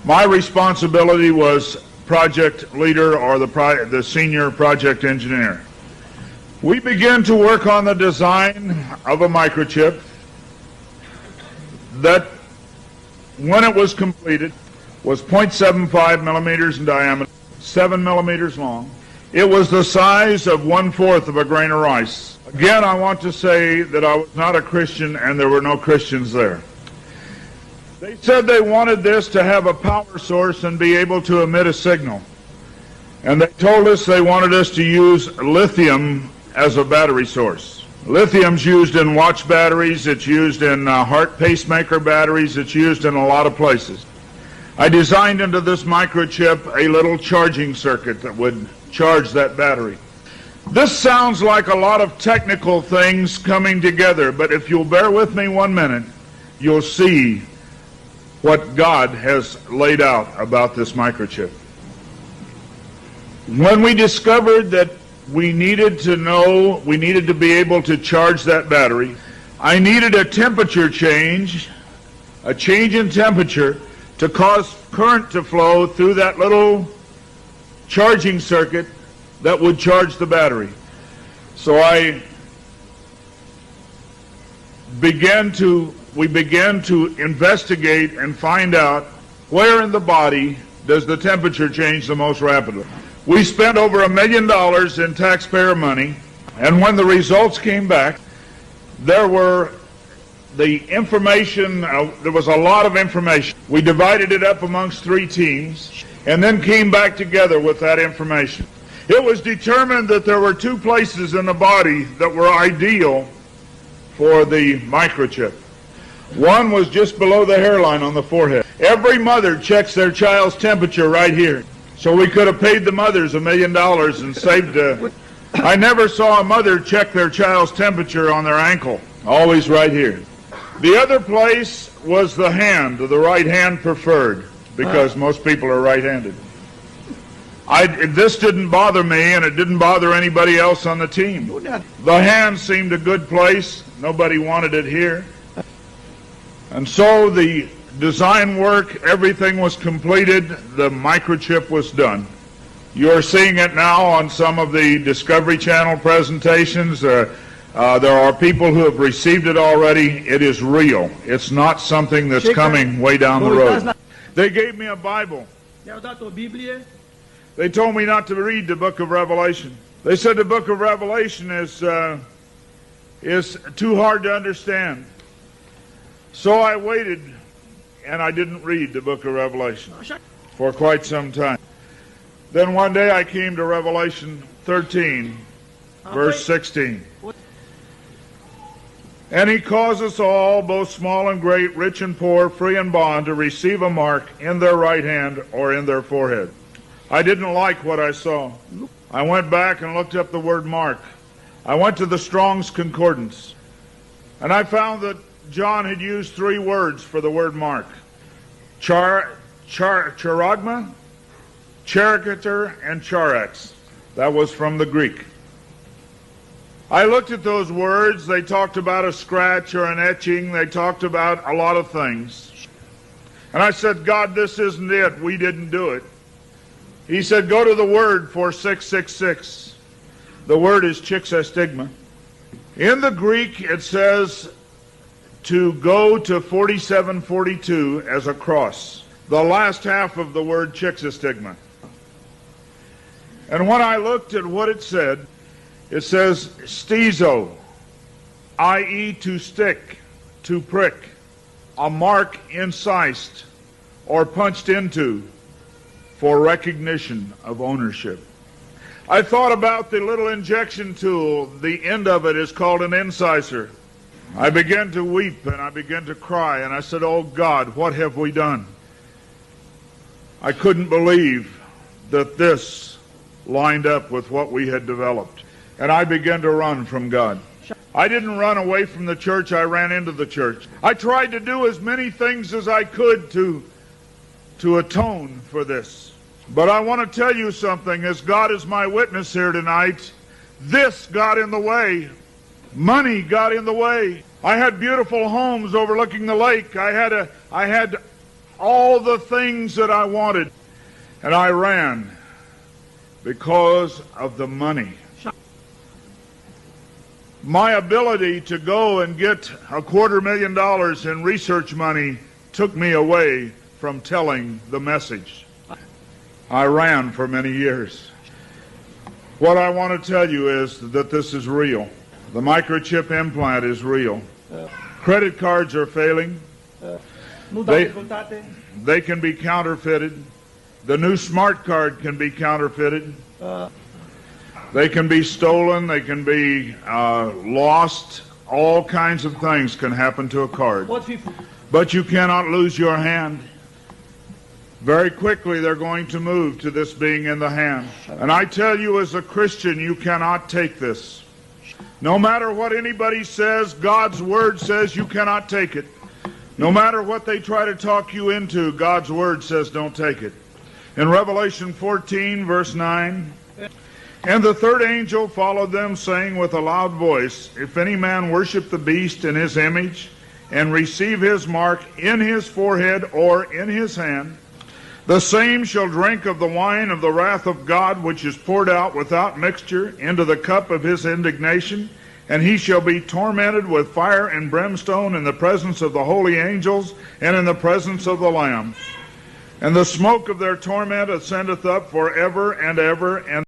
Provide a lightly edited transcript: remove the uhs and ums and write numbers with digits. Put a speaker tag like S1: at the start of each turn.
S1: My responsibility was project leader or the senior project engineer. We began to work on the design of a microchip that, when it was completed, was 0.75 millimeters in diameter, 7 millimeters long. It was the size of 1/4 of a grain of rice. Again, I want to say that I was not a Christian and there were no Christians there. They said they wanted this to have a power source and be able to emit a signal. And they told us they wanted us to use lithium as a battery source. Lithium's used in watch batteries, it's used in heart pacemaker batteries, it's used in a lot of places. I designed into this microchip a little charging circuit that would charge that battery. This sounds like a lot of technical things coming together, but if you'll bear with me 1 minute, you'll see what God has laid out about this microchip. When we discovered that we needed to be able to charge that battery, I needed a temperature change, a change in temperature to cause current to flow through that little charging circuit that would charge the battery. So we began to investigate and find out where in the body does the temperature change the most rapidly. We spent over $1 million in taxpayer money, and when the results came back, there was a lot of information. We divided it up amongst 3 teams and then came back together with that information. It was determined that there were 2 places in the body that were ideal for the microchip. One was just below the hairline on the forehead. Every mother checks their child's temperature right here. So we could have paid the mothers $1 million and saved. I never saw a mother check their child's temperature on their ankle. Always right here. The other place was the hand, the right hand preferred, because most people are right-handed. This didn't bother me, and it didn't bother anybody else on the team. The hand seemed a good place. Nobody wanted it here. And so the design work, everything was completed. The microchip was done. You're seeing it now on some of the Discovery Channel presentations. There are people who have received it already. It is real. It's not something that's coming way down the road. They gave me a Bible. They told me not to read the book of Revelation. They said the book of Revelation is too hard to understand. So I waited, and I didn't read the book of Revelation for quite some time. Then one day I came to Revelation 13, verse 16. And he caused us all, both small and great, rich and poor, free and bond, to receive a mark in their right hand or in their forehead. I didn't like what I saw. I went back and looked up the word mark. I went to the Strong's Concordance, and I found that John had used 3 words for the word mark. Charagma, charicature, and charax. That was from the Greek. I looked at those words. They talked about a scratch or an etching. They talked about a lot of things. And I said, God, this isn't it. We didn't do it. He said, go to the word for 666. The word is chixastigma. In the Greek, it says to go to 4742 as a cross. The last half of the word chixastigma. And when I looked at what it says stizo, i.e. to stick, to prick, a mark incised or punched into for recognition of ownership. I thought about the little injection tool. The end of it is called an incisor. I began to weep and I began to cry, and I said, oh God, what have we done? I couldn't believe that this lined up with what we had developed. And I began to run from God. I didn't run away from the church, I ran into the church. I tried to do as many things as I could to atone for this. But I want to tell you something, as God is my witness here tonight, this got in the way. Money got in the way. I had beautiful homes overlooking the lake. I had all the things that I wanted. And I ran because of the money. My ability to go and get $250,000 in research money took me away from telling the message. I ran for many years. What I want to tell you is that this is real. The microchip implant is real. Credit cards are failing. They can be counterfeited. The new smart card can be counterfeited. They can be stolen. They can be lost. All kinds of things can happen to a card. But you cannot lose your hand. Very quickly they're going to move to this being in the hand. And I tell you, as a Christian, you cannot take this. No matter what anybody says, God's Word says you cannot take it. No matter what they try to talk you into, God's Word says don't take it. In Revelation 14, verse 9, and the third angel followed them, saying with a loud voice, if any man worship the beast in his image, and receive his mark in his forehead or in his hand, the same shall drink of the wine of the wrath of God, which is poured out without mixture into the cup of his indignation, and he shall be tormented with fire and brimstone in the presence of the holy angels and in the presence of the Lamb. And the smoke of their torment ascendeth up forever and ever, and